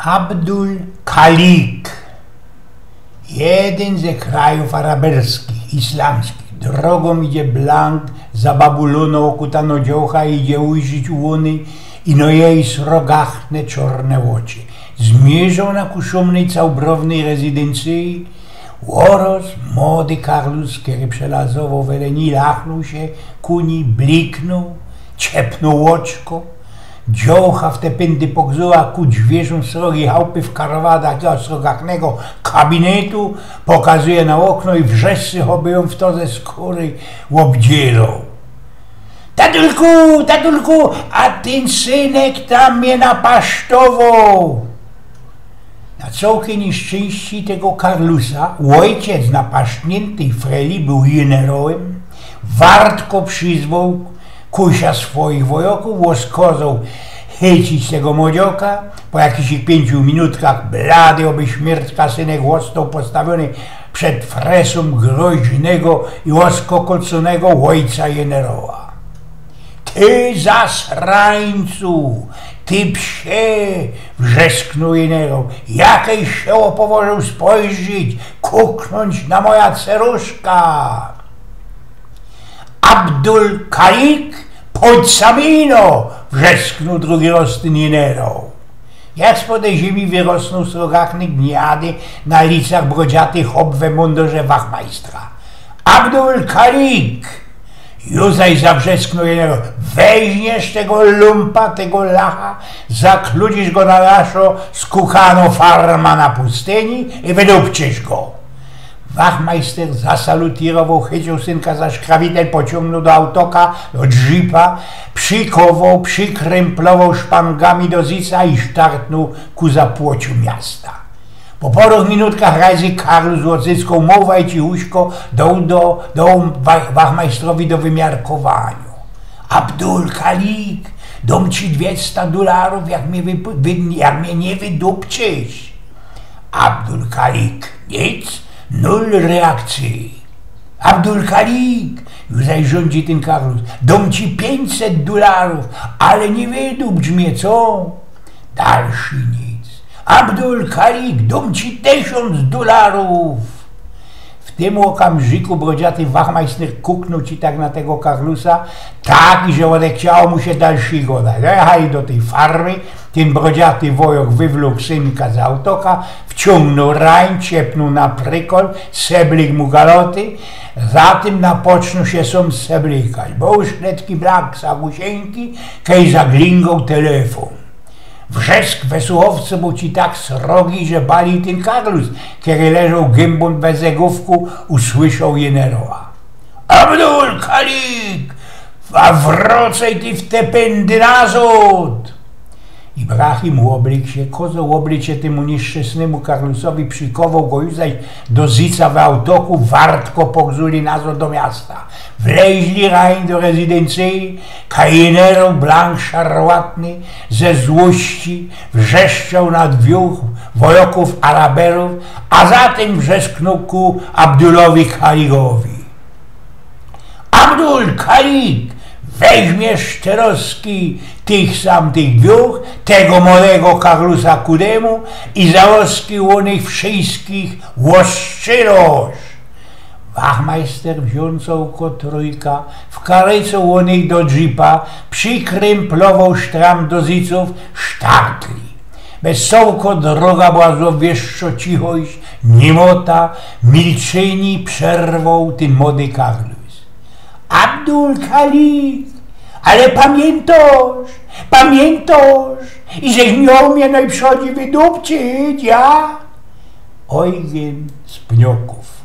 Abdul Khalik, jeden ze krajów arabskich, islamskich. Drogą idzie blank, za Babylonu okutano dziołcha, idzie ujrzeć łony, i no jej srogachne czarne oczy. Zmierzał na ku szumnej, całbrownej rezydencji. Łoros, młody Karlus, który przelazował weleni, lachnął się, kuni bliknął, ciepnął oczko. Dziołcha w te pędy pogzuła ku dźwierzom srogi chałupy w karwadach srogachnego kabinetu, pokazuje na okno i wrzeszczy chobyją w to ze skóry obdzielą. Tatulku, a ten synek tam mnie napasztował. Na całkiem nieszczęści tego Karlusa ojciec napasztniętej Freli był generałem, wartko przyzwał kusia swoich wojaków, łoskozał chycić tego młodzioka. Po jakichś 5 minutkach blady obyśmiertka synek został postawiony przed fresą groźnego i łoskokolconego ojca generała. Ty zasrańcu, ty psie, wrzesknął generał, jakieś się opołożył spojrzeć, kuknąć na moja ceruszka. Abdul Khalik, pod samino, wrzesknął drugi rostyn generał. Jak spod ziemi wyrosnął srogachny gniady na licach brodziatych hop we mundurze wachmajstra. Abdul Khalik! Józaj zawrzesknął generał, weźmiesz tego lumpa, tego lacha, zakludzisz go na laszo skukano farma na pustyni i wydupczysz go. Wachmajster zasalutirował, chycił synka za szkrawitel, pociągnął do autoka, do dżipa, przykował, przykręplował szpangami do zica i sztartnął ku zapłociu miasta. Po paru minutkach razy Karl z odzyskał mowa i cichuśko dał wachmajstrowi do wymiarkowania. Abdul Khalik, dam ci $200, jak mnie nie wydupczysz. Abdul Khalik, nic, nul reakcji. Abdul Khalik, już rządzi ten Karlus, dam ci $500, ale nie wydupcz mnie, co? Dalszy nic. Abdul Khalik, dam ci $1000. W tym okamżyku brodziaty wachmajster kuknął ci tak na tego Karlusa, tak, że odechciało mu się dalszego dać. Jechali do tej farmy, ten brodziaty wojok wywlókł synka z autoka, wciągnął rań, ciepnął na prykol, seblik mu galoty, zatem napoczął się sam seblikać, bo już letki brak zagusieńki, kej zaglingał telefon. Wrzesk we słuchowcu był ci tak srogi, że bali ten Karlus, który leżał gębą bez egówku, usłyszał generała. Abdul Khalik, a wracaj ty w te pędy nazad! Ibrahim oblik się, kozał oblicze temu nieszczęsnemu Karlusowi, przykował go już do zica w autoku, wartko pogzuli nazad do miasta. Wleźli rań do rezydencji, generał blank szarłatny ze złości wrzeszczał na 2 wojaków Araberów, a zatem wrzesknął ku Abdulowi Khalikowi. Abdul Khalik, weźmiesz teroski tych 2, tego młodego Karlusa Kudemu i załoski łonych wszystkich łoszczylosz. Wachmajster wziął oko trójka, wkarycał łonych do dżipa, przykręplował sztram do ziców, sztartli. Bez sołko droga była złowieszczo cichość, niemota, milczeni przerwał ten młody Karlus. Abdul Khalik, ale pamiętasz, i żeś miał mnie najprzodzi wydupczyć, ja? Ojgen z Pnioków.